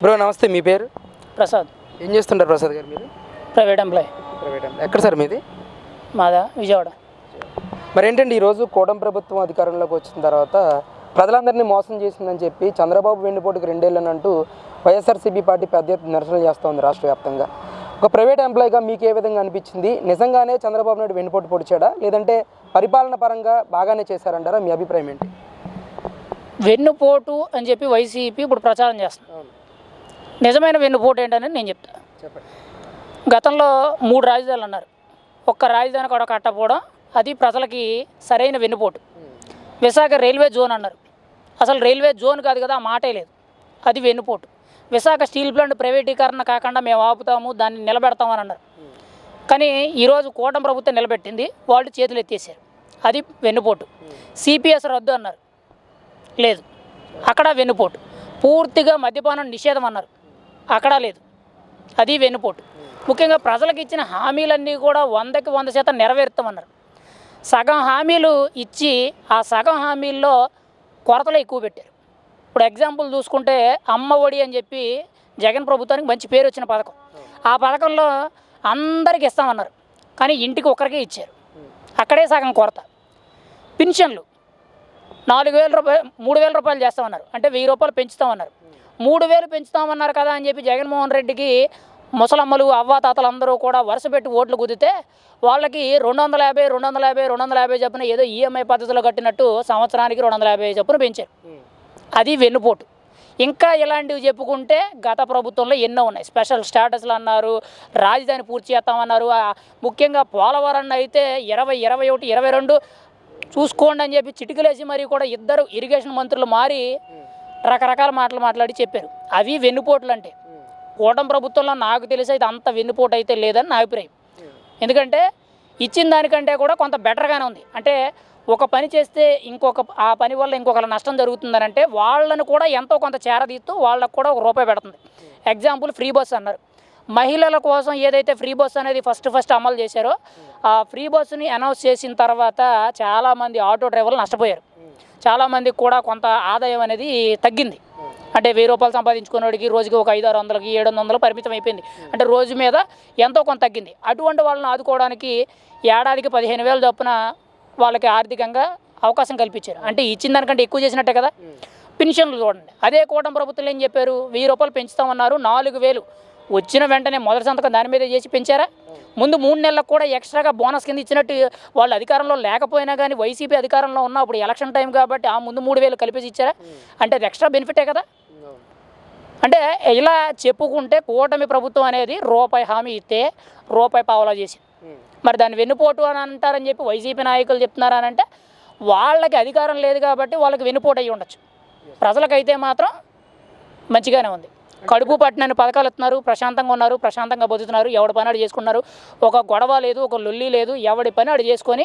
Bro నమస్తే, మీ పేరు? ప్రసాద్. ఏం చేస్తుంటారు ప్రసాద్ గారు మీరు? Private employee. ప్రైవేట్ ఎక్కడ సార్ మీది? మాదా విజయవాడ. మరి ఏంటండి ఈరోజు కూటమి ప్రభుత్వం అధికారంలోకి వచ్చిన తర్వాత ప్రజలందరినీ మోసం చేసిందని చెప్పి చంద్రబాబు వెన్నుపోటుకు 2 ఏళ్ళని అంటూ వైఎస్ఆర్సీపీ పార్టీ పెద్ద ఎత్తున నిరసనలు చేస్తోంది రాష్ట్ర వ్యాప్తంగా. ఒక ప్రైవేట్ ఎంప్లాయీగా మీకు ఏ విధంగా అనిపించింది? నిజంగానే చంద్రబాబు నాయుడు వెన్నుపోటు పొడిచాడా, లేదంటే పరిపాలన పరంగా బాగానే చేశారంటారా? మీ అభిప్రాయం ఏంటి? వెన్నుపోటు అని చెప్పి వైసీపీ ఇప్పుడు ప్రచారం చేస్తుంది. నిజమైన వెన్నుపోటు ఏంటని నేను చెప్తా. గతంలో 3 రాజధానులు అన్నారు. ఒక్క రాజధాని కూడా కట్టకపోవడం అది ప్రజలకి సరైన వెన్నుపోటు. విశాఖ రైల్వే జోన్ అన్నారు. అసలు రైల్వే జోన్ కాదు కదా, ఆ మాటే లేదు. అది వెన్నుపోటు. విశాఖ స్టీల్ ప్లాంట్ ప్రైవేటీకరణ కాకుండా మేము ఆపుతాము, దాన్ని నిలబెడతామని అన్నారు. కానీ ఈరోజు కూటమి ప్రభుత్వం నిలబెట్టింది, వాళ్ళు చేతులు ఎత్తేసారు. అది వెన్నుపోటు. సిపిఎస్ రద్దు అన్నారు, లేదు, అక్కడ వెన్నుపోటు. పూర్తిగా మద్యపానం నిషేధం అన్నారు, అక్కడ లేదు, అది వెన్నుపోటు. ముఖ్యంగా ప్రజలకు ఇచ్చిన హామీలన్నీ కూడా 100కి 100% నెరవేరుతామన్నారు. సగం హామీలు ఇచ్చి ఆ సగం హామీల్లో కొరతలు ఎక్కువ పెట్టారు. ఇప్పుడు ఎగ్జాంపుల్ చూసుకుంటే అమ్మ ఒడి అని చెప్పి జగన్ ప్రభుత్వానికి మంచి పేరు వచ్చిన పథకం. ఆ పథకంలో అందరికి ఇస్తామన్నారు, కానీ ఇంటికి ఒక్కరికే ఇచ్చారు, అక్కడే సగం కొరత. పెన్షన్లు 4,000 రూపాయలు 3,000 రూపాయలు చేస్తామన్నారు, అంటే 1,000 రూపాయలు పెంచుతామన్నారు. 3,000 పెంచుతామన్నారు కదా అని చెప్పి జగన్మోహన్ రెడ్డికి ముసలమ్మలు అవ్వాతాతలు అందరూ కూడా వరుస పెట్టి ఓట్లు కుదితే వాళ్ళకి 250 250 250 చొప్పున ఏదో ఈఎంఐ పద్ధతిలో కట్టినట్టు సంవత్సరానికి 250 చొప్పున పెంచారు. అది వెన్నుపోటు. ఇంకా ఇలాంటివి చెప్పుకుంటే గత ప్రభుత్వంలో ఎన్నో ఉన్నాయి. స్పెషల్ స్టాటస్లు అన్నారు, రాజధాని పూర్తి చేస్తామన్నారు. ముఖ్యంగా పోలవరం అయితే 20, 21, 22 చూసుకోండి అని చెప్పి చిటికలేసి మరీ కూడా ఇద్దరు ఇరిగేషన్ మంత్రులు మారి రకరకాల మాటలు మాట్లాడి చెప్పారు. అవి వెన్నుపోట్లు. అంటే కూటమి ప్రభుత్వంలో నాకు తెలిసి అయితే అంత వెన్నుపోటు అయితే లేదని నా అభిప్రాయం. ఎందుకంటే ఇచ్చిన దానికంటే కూడా కొంత బెటర్గానే ఉంది. అంటే ఒక పని చేస్తే ఆ పని వల్ల ఇంకొకరు నష్టం జరుగుతుందని అంటే వాళ్ళను కూడా ఎంతో కొంత చేరదీస్తూ వాళ్ళకు కూడా ₹1 పెడుతుంది. ఎగ్జాంపుల్ ఫ్రీ బస్ అన్నారు. మహిళల కోసం ఏదైతే ఫ్రీ బస్ అనేది ఫస్ట్ అమలు చేశారో ఆ ఫ్రీ బస్సుని అనౌన్స్ చేసిన తర్వాత చాలామంది ఆటో డ్రైవర్లు నష్టపోయారు. చాలామందికి కూడా కొంత ఆదాయం అనేది తగ్గింది. అంటే 1,000 రూపాయలు సంపాదించుకునేవాడికి రోజుకి ఒక 500-600కి 700 పరిమితం అయిపోయింది. అంటే రోజు మీద ఎంతో కొంత తగ్గింది. అటువంటి వాళ్ళని ఆదుకోవడానికి ఏడాదికి 15,000 చొప్పున వాళ్ళకి ఆర్థికంగా అవకాశం కల్పించారు. అంటే ఇచ్చిన దానికంటే ఎక్కువ చేసినట్టే కదా. పెన్షన్లు చూడండి, అదే కూటమి ప్రభుత్వం ఏం చెప్పారు, 1,000 రూపాయలు పెంచుతామన్నారు. 4,000 వచ్చిన వెంటనే మొదటి సంతకం దాని మీద చేసి పెంచారా? ముందు 3 నెలలకు కూడా ఎక్స్ట్రాగా బోనస్ కింద ఇచ్చినట్టు వాళ్ళు అధికారంలో లేకపోయినా కానీ వైసీపీ అధికారంలో ఉన్నప్పుడు ఎలక్షన్ టైం కాబట్టి ఆ ముందు 3,000 కలిపేసి ఇచ్చారా? అంటే అది ఎక్స్ట్రా బెనిఫిటే కదా. అంటే ఇలా చెప్పుకుంటే కూటమి ప్రభుత్వం అనేది రూపాయి హామీ ఇస్తే రూపాయి పావలా చేసింది. మరి దాన్ని వెన్నుపోటు అని అంటారని చెప్పి వైసీపీ నాయకులు చెప్తున్నారని అంటే వాళ్ళకి అధికారం లేదు కాబట్టి వాళ్ళకి వెన్నుపోటు అయ్యి ఉండొచ్చు. ప్రజలకైతే మాత్రం మంచిగానే ఉంది. కడుపు పట్టినన్ని పథకాలు ఇస్తున్నారు, ప్రశాంతంగా ఉన్నారు, ప్రశాంతంగా బతుకుతున్నారు, ఎవడి పని ఆడు చేసుకున్నారు. ఒక గొడవ లేదు, ఒక లొల్లి లేదు, ఎవడి పని ఆడు చేసుకొని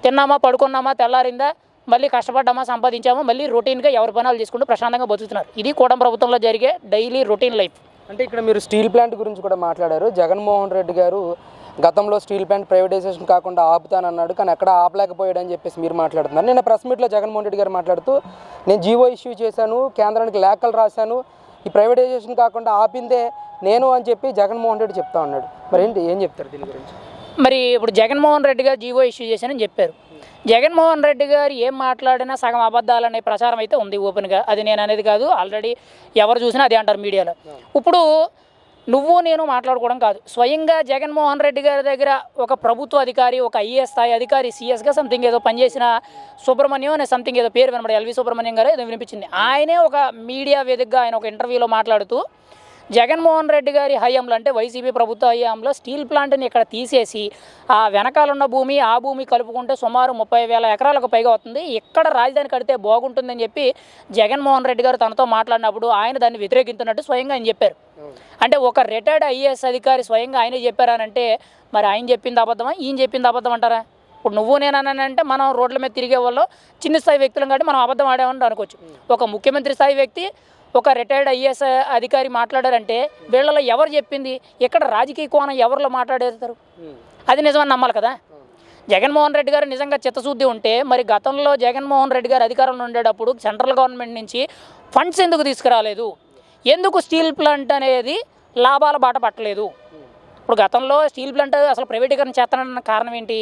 తిన్నామా, పడుకున్నామా, తెల్లారిందా, మళ్ళీ కష్టపడ్డామా, సంపాదించామా, మళ్ళీ రొటీన్గా ఎవరి పనులు చేసుకుంటూ ప్రశాంతంగా బతుకుతున్నారు. ఇది కూటమి ప్రభుత్వంలో జరిగే డైలీ రొటీన్ లైఫ్. అంటే ఇక్కడ మీరు స్టీల్ ప్లాంట్ గురించి కూడా మాట్లాడారు. జగన్మోహన్ రెడ్డి గారు గతంలో స్టీల్ ప్లాంట్ ప్రైవేటైజేషన్ కాకుండా ఆపుతానన్నాడు, కానీ ఎక్కడ ఆపలేకపోయాడని చెప్పేసి మీరు మాట్లాడుతున్నారు. నిన్న ప్రెస్ మీట్లో జగన్మోహన్ రెడ్డి గారు మాట్లాడుతూ నేను జీవో ఇష్యూ చేశాను, కేంద్రానికి లేఖలు రాశాను, ఈ ప్రైవేటైజేషన్ కాకుండా ఆపిందే నేను అని చెప్పి జగన్మోహన్ రెడ్డి చెప్తా ఉన్నాడు. మరి ఏం చెప్తారు దీని గురించి? మరి ఇప్పుడు జగన్మోహన్ రెడ్డి గారు జీవో ఇష్యూ చేశానని చెప్పారు. జగన్మోహన్ రెడ్డి గారు ఏం మాట్లాడినా సగం అబద్ధాలనే ప్రచారం అయితే ఉంది ఓపెన్గా. అది నేను అనేది కాదు, ఆల్రెడీ ఎవరు చూసినా అదే అంటారు మీడియాలో. ఇప్పుడు నువ్వు నేను మాట్లాడుకోవడం కాదు, స్వయంగా జగన్మోహన్ రెడ్డి గారి దగ్గర ఒక ప్రభుత్వ అధికారి, ఒక ఐఏఎస్ స్థాయి అధికారి, సిఎస్గా సంథింగ్ ఏదో పనిచేసిన సుబ్రహ్మణ్యం అనే సంథింగ్ ఏదో పేరు వినబడి ఎల్వి సుబ్రహ్మణ్యం గారు ఏదో వినిపించింది. ఆయనే ఒక మీడియా వేదికగా ఆయన ఒక ఇంటర్వ్యూలో మాట్లాడుతూ జగన్మోహన్ రెడ్డి గారి హయాంలో అంటే వైసీపీ ప్రభుత్వ హయాంలో స్టీల్ ప్లాంట్ని ఇక్కడ తీసేసి ఆ వెనకాలన్న భూమి ఆ భూమి కలుపుకుంటే సుమారు 30,000 ఎకరాలకు పైగా అవుతుంది, ఇక్కడ రాజధాని కడితే బాగుంటుందని చెప్పి జగన్మోహన్ రెడ్డి గారు తనతో మాట్లాడినప్పుడు ఆయన దాన్ని వ్యతిరేకిస్తున్నట్టు స్వయంగా ఆయన చెప్పారు. అంటే ఒక రిటైర్డ్ ఐఏఎస్ అధికారి స్వయంగా ఆయనే చెప్పారనంటే మరి ఆయన చెప్పింది అబద్ధమా, ఈయన చెప్పింది అబద్ధం అంటారా? ఇప్పుడు నువ్వు నేనంటే మనం రోడ్ల మీద తిరిగే వాళ్ళు చిన్న స్థాయి వ్యక్తులం కాబట్టి మనం అబద్ధం ఆడామని అనుకోవచ్చు. ఒక ముఖ్యమంత్రి స్థాయి వ్యక్తి, ఒక రిటైర్డ్ ఐఏఎస్ అధికారి మాట్లాడారంటే వీళ్ళలో ఎవరు చెప్పింది, ఎక్కడ రాజకీయ కోణం ఎవరిలో మాట్లాడేస్తారు? అది నిజమని నమ్మాలి కదా. జగన్మోహన్ రెడ్డి గారు నిజంగా చిత్తశుద్ధి ఉంటే మరి గతంలో జగన్మోహన్ రెడ్డి గారు అధికారంలో ఉండేటప్పుడు సెంట్రల్ గవర్నమెంట్ నుంచి ఫండ్స్ ఎందుకు తీసుకురాలేదు? ఎందుకు స్టీల్ ప్లాంట్ అనేది లాభాల బాట పట్టలేదు? ఇప్పుడు గతంలో స్టీల్ ప్లాంట్ అసలు ప్రైవేటీకరణ చేస్తానన్న కారణం ఏంటి?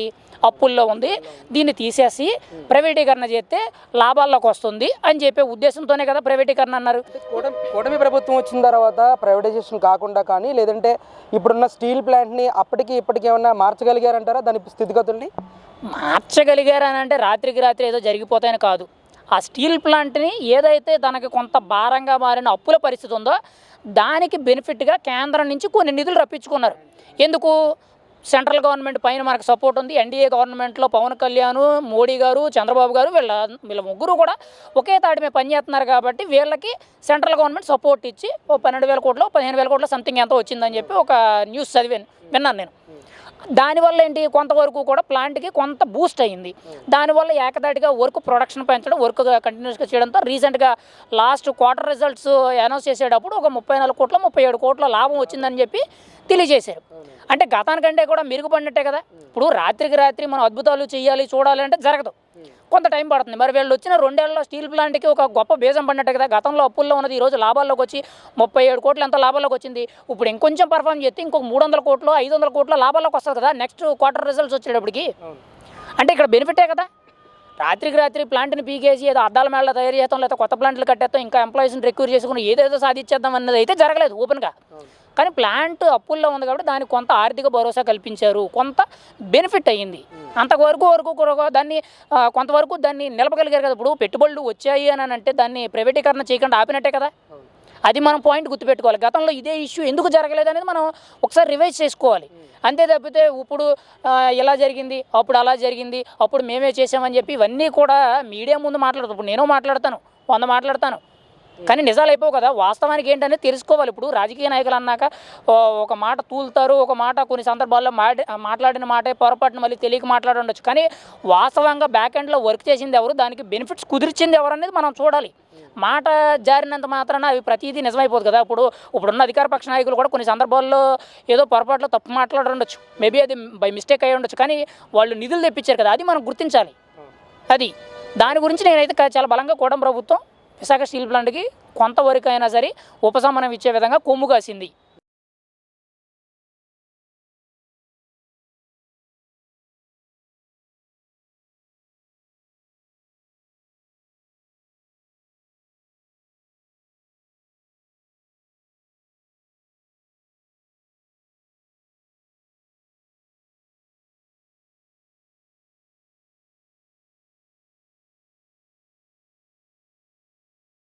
అప్పుల్లో ఉంది, దీన్ని తీసేసి ప్రైవేటీకరణ చేస్తే లాభాల్లోకి వస్తుంది అని చెప్పే ఉద్దేశంతోనే కదా ప్రైవేటీకరణ అన్నారు. కూటమి ప్రభుత్వం వచ్చిన తర్వాత ప్రైవేటైజేషన్ కాకుండా కానీ లేదంటే ఇప్పుడున్న స్టీల్ ప్లాంట్ని అప్పటికి ఇప్పటికి ఏమన్నా మార్చగలిగారంటారా దాని స్థితిగతుల్ని? మార్చగలిగారు అని అంటే రాత్రికి రాత్రి ఏదో జరిగిపోతాయని కాదు. ఆ స్టీల్ ప్లాంట్ని ఏదైతే తనకి కొంత భారంగా మారిన అప్పుల పరిస్థితి ఉందో దానికి బెనిఫిట్గా కేంద్రం నుంచి కొన్ని నిధులు రప్పించుకున్నారు. ఎందుకు? సెంట్రల్ గవర్నమెంట్ పైన మనకు సపోర్ట్ ఉంది. ఎన్డీఏ గవర్నమెంట్లో పవన్ కళ్యాణ్, మోడీ గారు, చంద్రబాబు గారు వీళ్ళ ముగ్గురు కూడా ఒకే తాటి మీద పనిచేస్తున్నారు కాబట్టి వీళ్ళకి సెంట్రల్ గవర్నమెంట్ సపోర్ట్ ఇచ్చి 12,000 కోట్లు 15,000 కోట్ల సంథింగ్ ఎంతో వచ్చిందని చెప్పి ఒక న్యూస్ విన్నాను నేను. దానివల్ల ఏంటి, కొంతవరకు కూడా ప్లాంట్కి కొంత బూస్ట్ అయ్యింది. దానివల్ల ఏకదాటిగా వర్క్ ప్రొడక్షన్ పెంచడం, వర్క్ కంటిన్యూస్గా చేయడంతో రీసెంట్గా లాస్ట్ క్వార్టర్ రిజల్ట్స్ అనౌన్స్ చేసేటప్పుడు ఒక 34 కోట్ల 37 కోట్ల లాభం వచ్చిందని చెప్పి తెలియజేశారు. అంటే గతానికంటే కూడా మెరుగుపడినట్టే కదా. ఇప్పుడు రాత్రికి రాత్రి మనం అద్భుతాలు చేయాలి చూడాలి అంటే జరగదు, కొంత టైం పడుతుంది. మరి వీళ్ళు వచ్చిన 2 ఏళ్లలో స్టీల్ ప్లాంట్కి ఒక గొప్ప బీజం పడినట్టే కదా. గతంలో అప్పుల్లో ఉన్నది ఈరోజు లాభాల్లోకి వచ్చి 37 కోట్లు ఎంత లాభాల్లోకి వచ్చింది. ఇప్పుడు ఇంకొంచెం పర్ఫామ్ చేస్తే ఇంకొక 300 కోట్లు 500 కోట్ల లాభాల్లోకి వస్తుంది కదా నెక్స్ట్ క్వార్టర్ రిజల్ట్స్ వచ్చేటప్పటికి. అంటే ఇక్కడ బెనిఫిటే కదా. రాత్రికి రాత్రి ప్లాంట్ని పీకేసి ఏదో అద్దాల మేళ తయారు చేస్తాం, లేదా కొత్త ప్లాంట్లు కట్టేస్తాం, ఇంకా ఎంప్లాయీస్ని రిక్రూట్ చేసుకుని ఏదేదో సాధించేద్దాం అన్నది అయితే జరగలేదు ఓపెన్గా. కానీ ప్లాంట్ అప్పుల్లో ఉంది కాబట్టి దానికి కొంత ఆర్థిక భరోసా కల్పించారు, కొంత బెనిఫిట్ అయ్యింది. అంతవరకు దాన్ని కొంతవరకు దాన్ని నిలపగలిగారు కదా. ఇప్పుడు పెట్టుబడులు వచ్చాయి అని అంటే దాన్ని ప్రైవేటీకరణ చేయకుండా ఆపినట్టే కదా. అది మనం పాయింట్ గుర్తుపెట్టుకోవాలి. గతంలో ఇదే ఇష్యూ ఎందుకు జరగలేదు అనేది మనం ఒకసారి రివైజ్ చేసుకోవాలి. అంతే తప్పితే ఇప్పుడు ఇలా జరిగింది, అప్పుడు అలా జరిగింది, అప్పుడు మేమే చేసామని చెప్పి ఇవన్నీ కూడా మీడియా ముందు మాట్లాడతాం. ఇప్పుడు నేను మాట్లాడతాను, 100 మాట్లాడతాను, కానీ నిజాలు అయిపోవు కదా. వాస్తవానికి ఏంటనేది తెలుసుకోవాలి. ఇప్పుడు రాజకీయ నాయకులు అన్నాక ఒక మాట తూలుతారు, ఒక మాట కొన్ని సందర్భాల్లో మాట్లాడిన మాటే పొరపాటున మళ్ళీ తెలియక మాట్లాడుండొచ్చు. కానీ వాస్తవంగా బ్యాక్ ఎండ్లో వర్క్ చేసింది ఎవరు, దానికి బెనిఫిట్స్ కుదిర్చింది ఎవరు అనేది మనం చూడాలి. మాట జారినంత మాత్రాన అవి ప్రతిదీ నిజమైపోదు కదా. ఇప్పుడున్న అధికార పక్ష నాయకులు కూడా కొన్ని సందర్భాల్లో ఏదో పొరపాటులో తప్పు మాట్లాడుండొచ్చు, మేబీ అది బై మిస్టేక్ అయ్యి ఉండొచ్చు. కానీ వాళ్ళు నిధులు తెప్పించారు కదా, అది మనం గుర్తించాలి. అది దాని గురించి నేనైతే చాలా బలంగా కూటమి ప్రభుత్వం విశాఖ స్టీల్ ప్లాంట్కి కొంతవరకు అయినా సరే ఉపశమనం ఇచ్చే విధంగా కొమ్ము కాసింది.